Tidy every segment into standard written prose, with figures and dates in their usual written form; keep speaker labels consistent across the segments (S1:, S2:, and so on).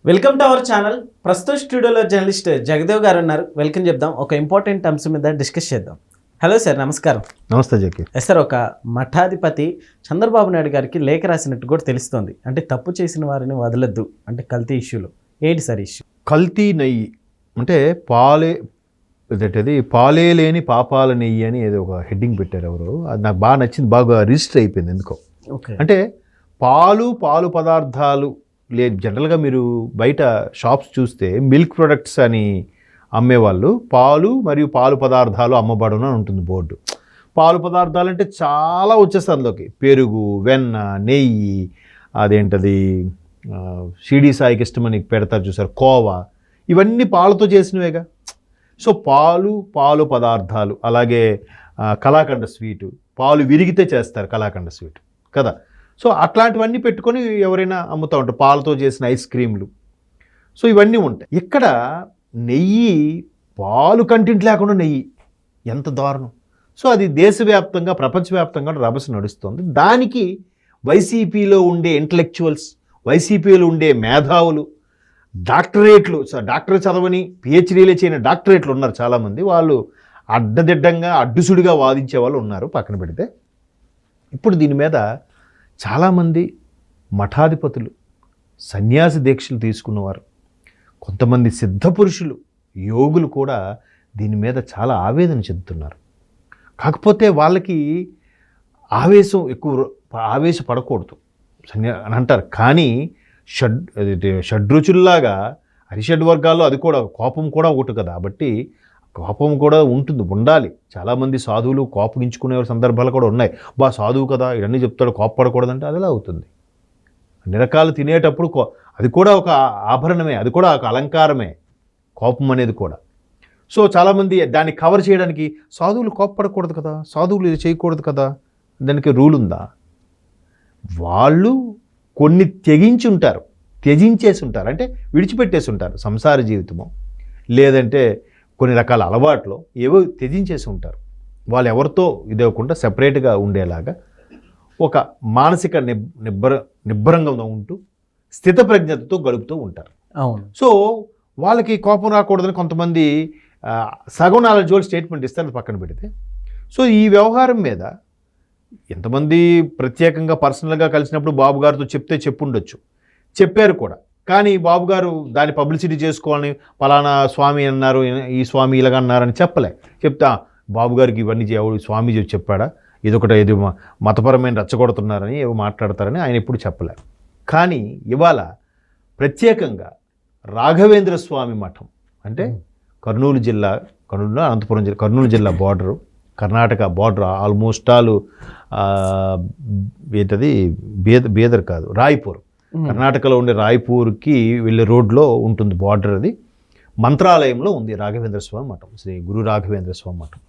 S1: Welcome to our channel. ప్రస్తుతం స్టూడియోలో journalist Jagdev గారు ఉన్నారు. వెల్కమ్ చెప్దాం. ఒక ఇంపార్టెంట్ అంశం మీద డిస్కస్ చేద్దాం. హలో సార్, నమస్కారం.
S2: నమస్తే జకి.
S1: సార్, ఒక మఠాధిపతి చంద్రబాబు నాయుడు గారికి లేఖ రాసినట్టు కూడా తెలుస్తోంది. అంటే తప్పు చేసిన వారిని వదలొద్దు అంటే కల్తీ ఇష్యూలో ఏంటి సార్ ఇష్యూ?
S2: కల్తీ నెయ్యి అంటే పాలే లేని పాపాల నెయ్యి అని ఏదో ఒక హెడ్డింగ్ పెట్టారు ఎవరు. అది నాకు బాగా నచ్చింది, బాగా రిజిస్టర్ అయిపోయింది ఎందుకో.
S1: ఓకే.
S2: అంటే పాలు పదార్థాలు లేదు. జనరల్గా మీరు బయట షాప్స్ చూస్తే మిల్క్ ప్రొడక్ట్స్ అని అమ్మేవాళ్ళు పాలు మరియు పాలు పదార్థాలు అమ్మబడును అని ఉంటుంది బోర్డు. పాలు పదార్థాలు అంటే చాలా వచ్చేస్తుంది అందులోకి. పెరుగు, వెన్న, నెయ్యి, అదేంటది షిరిడి సాయికి ఇష్టమని పెడతారు చూసారు, కోవా, ఇవన్నీ పాలతో చేసినవేగా. సో పాలు పదార్థాలు, అలాగే కలాకండ స్వీటు, పాలు విరిగితే చేస్తారు కలాకండ స్వీటు కదా. సో అట్లాంటివన్నీ పెట్టుకొని ఎవరైనా అమ్ముతూ ఉంటారు, పాలతో చేసిన ఐస్ క్రీమ్లు. సో ఇవన్నీ ఉంటాయి. ఇక్కడ నెయ్యి, పాలు కంటెంట్ లేకుండా నెయ్యి, ఎంత దారుణం. సో అది దేశవ్యాప్తంగా ప్రపంచవ్యాప్తంగా రభస నడుస్తుంది. దానికి వైసీపీలో ఉండే ఇంటలెక్చువల్స్, వైసీపీలో ఉండే మేధావులు, డాక్టరేట్లు, డాక్టర్ చదవని పిహెచ్డీలే చేయని డాక్టరేట్లు ఉన్నారు చాలామంది. వాళ్ళు అడ్డదిడ్డంగా అడ్డుసుడిగా వాదించే వాళ్ళు ఉన్నారు పక్కన పెడితే. ఇప్పుడు దీని మీద చాలామంది మఠాధిపతులు, సన్యాసి దీక్షలు తీసుకున్నవారు, కొంతమంది సిద్ధపురుషులు, యోగులు కూడా దీని మీద చాలా ఆవేదన చెందుతున్నారు. కాకపోతే వాళ్ళకి ఆవేశపడకూడదు అని అంటారు. కానీ షడ్రుచుల్లాగా హరిషడ్ వర్గాల్లో అది కూడా కోపం కూడా ఒకటి కదా. కాబట్టి కోపం కూడా ఉండాలి. చాలామంది సాధువులు కోపగించుకునే సందర్భాలు కూడా ఉన్నాయి. సాధువు కదా ఇవన్నీ చెప్తాడు, కోపపడకూడదంటే అదిలా అవుతుంది. అన్ని రకాలు తినేటప్పుడు అది కూడా ఒక ఆభరణమే, అది కూడా ఒక అలంకారమే, కోపం అనేది కూడా. సో చాలామంది దాన్ని కవర్ చేయడానికి సాధువులు కోపపడకూడదు కదా, సాధువులు ఇది చేయకూడదు కదా, దానికి రూల్ ఉందా? వాళ్ళు కొన్ని త్యజించేసి ఉంటారు, అంటే విడిచిపెట్టేసి ఉంటారు. సంసార జీవితము లేదంటే కొన్ని రకాల అలవాట్లు ఏవో త్యజించేసి ఉంటారు. వాళ్ళు ఎవరితో ఇదవ్వకుండా సెపరేట్గా ఉండేలాగా ఒక మానసిక నిబ్బరంగా ఉంటూ స్థితప్రజ్ఞతతో గడుపుతూ ఉంటారు.
S1: అవును.
S2: సో వాళ్ళకి కోపం రాకూడదని కొంతమంది సగం నాలుగు జోలు స్టేట్మెంట్ ఇస్తారు, పక్కన పెడితే. సో ఈ వ్యవహారం మీద ఎంతమంది ప్రత్యేకంగా పర్సనల్గా కలిసినప్పుడు బాబు గారితో చెప్పుండొచ్చు, చెప్పారు కూడా. కానీ బాబు గారు దాన్ని పబ్లిసిటీ చేసుకోవాలని పలానా స్వామి అన్నారు, ఈ స్వామి ఇలాగ అన్నారని చెప్తా బాబు గారికి ఇవన్నీ స్వామీజీ చెప్పాడా, ఇది మతపరమైన రెచ్చగొడుతున్నారని ఏవో మాట్లాడతారని ఆయన ఎప్పుడు చెప్పలే. కానీ ఇవాళ ప్రత్యేకంగా రాఘవేంద్ర స్వామి మఠం అంటే కర్నూలు అనంతపురం జిల్లా, కర్నూలు జిల్లా border, Karnataka border, almost all Bidar కాదు, రాయ్పూర్, కర్ణాటకలో ఉండే రాయ్పూర్కి వెళ్ళే రోడ్లో ఉంటుంది బార్డర్. అది మంత్రాలయంలో ఉంది రాఘవేంద్ర స్వామి మఠం, శ్రీ గురు రాఘవేంద్ర స్వామి మఠం.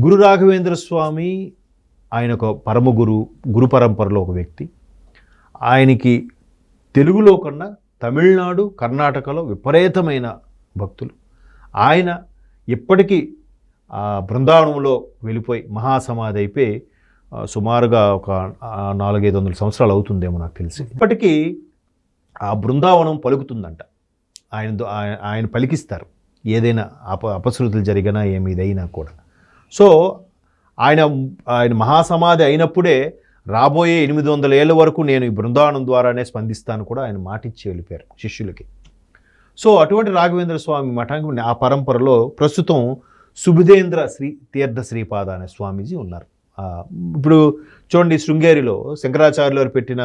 S2: గురు రాఘవేంద్ర స్వామి ఆయన ఒక పరమ గురు పరంపరలో ఒక వ్యక్తి. ఆయనకి తెలుగులో కన్నా తమిళనాడు, కర్ణాటకలో విపరీతమైన భక్తులు. ఆయన ఇప్పటికీ బృందావనంలో వెళ్ళిపోయి మహాసమాధి అయిపోయి సుమారుగా ఒక 400-500 సంవత్సరాలు అవుతుందేమో నాకు తెలిసి. ఇప్పటికీ ఆ బృందావనం పలుకుతుందంట. ఆయన పలికిస్తారు ఏదైనా అపశృతులు జరిగినా ఏమిదైనా కూడా. సో ఆయన మహాసమాధి అయినప్పుడే రాబోయే 800 ఏళ్ళ వరకు నేను ఈ బృందావనం ద్వారానే స్పందిస్తాను కూడా ఆయన మాటిచ్చి వెళ్ళిపోయారు శిష్యులకి. సో అటువంటి రాఘవేంద్ర స్వామి మఠానికి ఆ పరంపరలో ప్రస్తుతం సుబుధేంద్ర తీర్థ శ్రీపాద అనే స్వామీజీ ఉన్నారు. ఇప్పుడు చూడండి, శృంగేరిలో శంకరాచార్యులు వారు పెట్టిన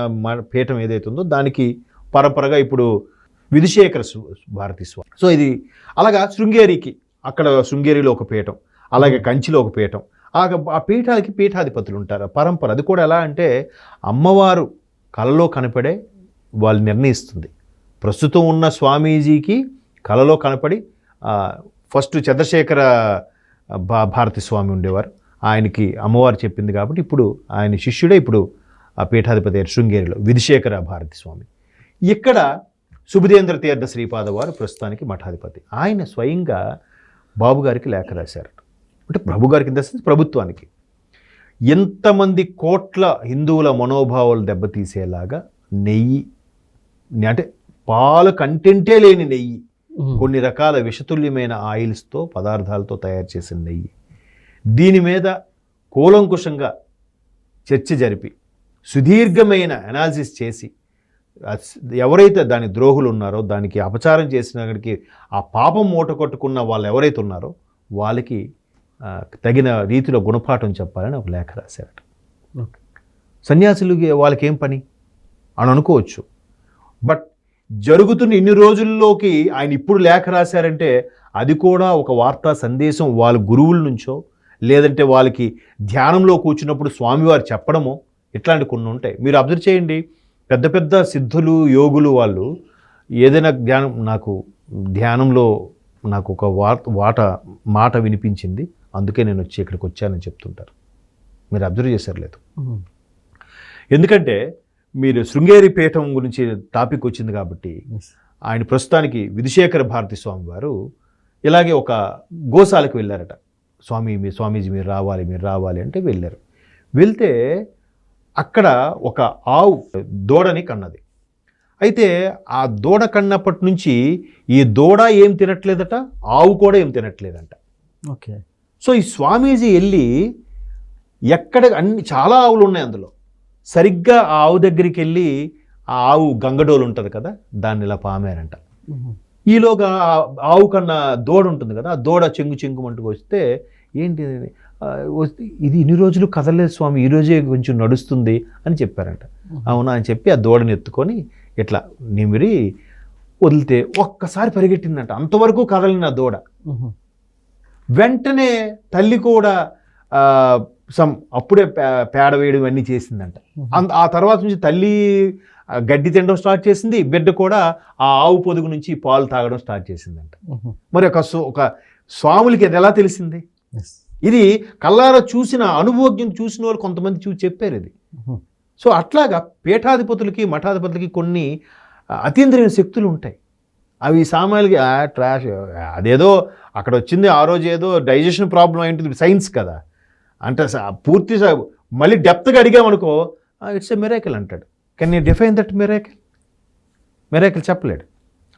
S2: పీఠం ఏదైతుందో దానికి పరంపరగా ఇప్పుడు విధుశేఖర భారతి స్వామి. సో ఇది అలాగా శృంగేరికి, అక్కడ శృంగేరిలో ఒక పీఠం, అలాగే కంచిలో ఒక పీఠం. ఆ పీఠాలకి పీఠాధిపతులు ఉంటారు. పరంపర అది కూడా ఎలా అంటే అమ్మవారు కలలో కనపడే వాళ్ళు నిర్ణయిస్తుంది. ప్రస్తుతం ఉన్న స్వామీజీకి కలలో కనపడి ఫస్ట్ చంద్రశేఖర భారతి స్వామి ఉండేవారు, ఆయనకి అమ్మవారు చెప్పింది కాబట్టి ఇప్పుడు ఆయన శిష్యుడే ఇప్పుడు ఆ పీఠాధిపతి శృంగేరిలో విధుశేఖర భారతి స్వామి. ఇక్కడ సుబుధేంద్ర తీర్థ శ్రీపాద వారు ప్రస్తుతానికి మఠాధిపతి. ఆయన స్వయంగా బాబు గారికి లేఖ రాశారు. అంటే ప్రభు గారికి ప్రభుత్వానికి ఎంతమంది కోట్ల హిందువుల మనోభావాలు దెబ్బతీసేలాగా నెయ్యి అంటే పాలు కంటెంటే లేని నెయ్యి, కొన్ని రకాల విషతుల్యమైన ఆయిల్స్తో పదార్థాలతో తయారు చేసిన నెయ్యి. దీని మీద కూలంకుషంగా చర్చ జరిపి సుదీర్ఘమైన అనాలిసిస్ చేసి ఎవరైతే దాని ద్రోహులు ఉన్నారో, దానికి అపచారం చేసినకి ఆ పాపం మూట కొట్టుకున్న వాళ్ళు ఎవరైతే ఉన్నారో వాళ్ళకి తగిన రీతిలో గుణపాఠం చెప్పాలని ఒక లేఖ రాశారట. సన్యాసులకి వాళ్ళకి ఏం పని అని అనుకోవచ్చు. బట్ జరుగుతున్న ఇన్ని రోజుల్లోకి ఆయన ఇప్పుడు లేఖ రాశారంటే అది కూడా ఒక వార్తా సందేశం వాళ్ళ గురువుల నుంచో, లేదంటే వాళ్ళకి ధ్యానంలో కూర్చున్నప్పుడు స్వామివారు చెప్పడమో, ఇట్లాంటి కొన్ని ఉంటాయి. మీరు అబ్జర్వ్ చేయండి, పెద్ద పెద్ద సిద్ధులు, యోగులు వాళ్ళు ఏదైనా ధ్యానంలో నాకు ఒక మాట వినిపించింది, అందుకే నేను ఇక్కడికి వచ్చానని చెప్తుంటారు. మీరు అబ్జర్వ్ చేశారు లేదు? ఎందుకంటే మీరు శృంగేరి పీఠం గురించి టాపిక్ వచ్చింది కాబట్టి, ఆయన ప్రస్తుతానికి విధుశేఖర భారతి స్వామి వారు ఇలాగే ఒక గోశాలకు వెళ్ళారట. స్వామీజీ మీరు రావాలి అంటే వెళ్ళారు. వెళ్తే అక్కడ ఒక ఆవు దూడని కన్నది. అయితే ఆ దూడ కన్నప్పటి నుంచి ఈ దూడ ఏం తినట్లేదట, ఆవు కూడా ఏం తినట్లేదంట.
S1: ఓకే.
S2: సో ఈ స్వామీజీ వెళ్ళి చాలా ఆవులు ఉన్నాయి అందులో, సరిగ్గా ఆ ఆవు దగ్గరికి వెళ్ళి ఆ ఆవు గంగడోలు ఉంటుంది కదా, దాన్ని ఇలా పామారంట. ఈలోగా ఆవు కన్నా దూడ ఉంటుంది కదా, ఆ దూడ చెంగుమంటుకు వస్తే ఏంటి ఇది ఇన్ని రోజులు కదలలేదు స్వామి, ఈరోజే కొంచెం నడుస్తుంది అని చెప్పారంట. అవునా అని చెప్పి ఆ దూడని ఎత్తుకొని ఇట్లా నిమిరి వదిలితే ఒక్కసారి పరిగెట్టిందంట. అంతవరకు కదలిన దూడ వెంటనే తల్లి కూడా అప్పుడే పేడ వేయడం ఇవన్నీ చేసిందంట. ఆ తర్వాత నుంచి తల్లి గడ్డి తినడం స్టార్ట్ చేసింది, బిడ్డ కూడా ఆ ఆవు పొదుగు నుంచి పాలు తాగడం స్టార్ట్ చేసిందంట. మరి ఒక స్వాములకి అది ఎలా తెలిసింది? ఇది కల్లారా చూసిన అనుభోగ్యం చూసిన వాళ్ళు కొంతమంది చూసి చెప్పారు ఇది. సో అట్లాగా పీఠాధిపతులకి మఠాధిపతులకి కొన్ని అతీంద్రియ శక్తులు ఉంటాయి. అవి సామాన్యులకి ట్రాష్, అదేదో అక్కడ వచ్చింది ఆ రోజు ఏదో డైజెషన్ ప్రాబ్లం అయింటుంది, సైన్స్ కదా అంటే పూర్తి మళ్ళీ డెప్త్గా అడిగామనుకో ఇట్స్ ఎ మిరాకిల్ అంటాడు. Can you define that miracle చెప్పలేడు.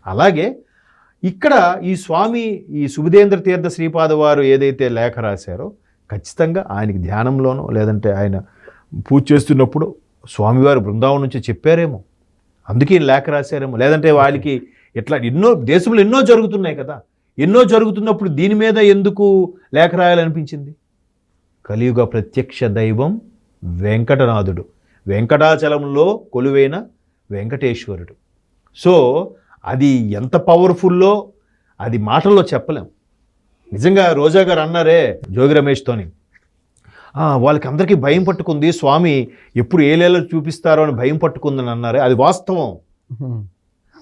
S2: అలాగే ఇక్కడ ఈ సుబుధేంద్ర తీర్థ శ్రీపాద వారు ఏదైతే లేఖ రాశారో ఖచ్చితంగా ఆయనకి ధ్యానంలోనో లేదంటే ఆయన పూజ చేస్తున్నప్పుడు స్వామివారు బృందావనం నుంచి చెప్పారేమో, అందుకే లేఖ రాశారేమో. లేదంటే వాళ్ళకి ఇట్లా దేశంలో ఎన్నో జరుగుతున్నాయి కదా, ఎన్నో జరుగుతున్నప్పుడు దీని మీద ఎందుకు లేఖ రాయాలనిపించింది? కలియుగ ప్రత్యక్ష దైవం వెంకటనాథుడు, వెంకటాచలంలో కొలువైన వెంకటేశ్వరుడు. సో అది ఎంత పవర్ఫుల్లో అది మాటల్లో చెప్పలేం. నిజంగా రోజా గారు అన్నారే జోగి రమేష్తోని, వాళ్ళకి అందరికీ భయం పట్టుకుంది, స్వామి ఎప్పుడు ఏలేలో చూపిస్తారో అని భయం పట్టుకుందని అన్నారే, అది వాస్తవం.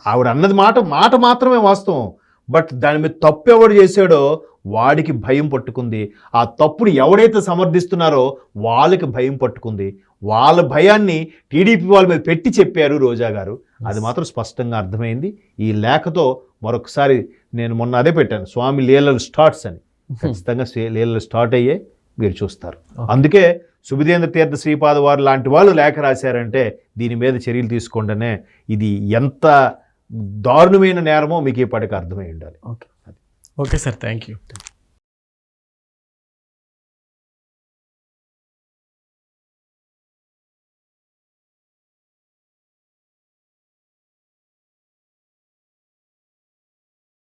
S2: ఆవిడ అన్నది మాట మాత్రమే వాస్తవం. బట్ దాని మీద తప్పు ఎవడు చేశాడో వాడికి భయం పట్టుకుంది. ఆ తప్పుని ఎవడైతే సమర్థిస్తున్నారో వాళ్ళకి భయం పట్టుకుంది. వాళ్ళ భయాన్ని టీడీపీ వాళ్ళ మీద పెట్టి చెప్పారు రోజా గారు. అది మాత్రం స్పష్టంగా అర్థమైంది. ఈ లేఖతో మరొకసారి నేను మొన్న అదే పెట్టాను, స్వామి లీలలు స్టార్ట్స్ అని. ఖచ్చితంగా లీలలు స్టార్ట్ అయ్యే మీరు చూస్తారు. అందుకే సుబుధేంద్ర తీర్థ శ్రీపాద వారు లాంటి వాళ్ళు లేఖ రాశారంటే దీని మీద చర్యలు తీసుకోండినే, ఇది ఎంత దారుణమైన నేరమో మీకు ఇప్పటికి అర్థమై ఉండాలి.
S1: Okay sir, thank you.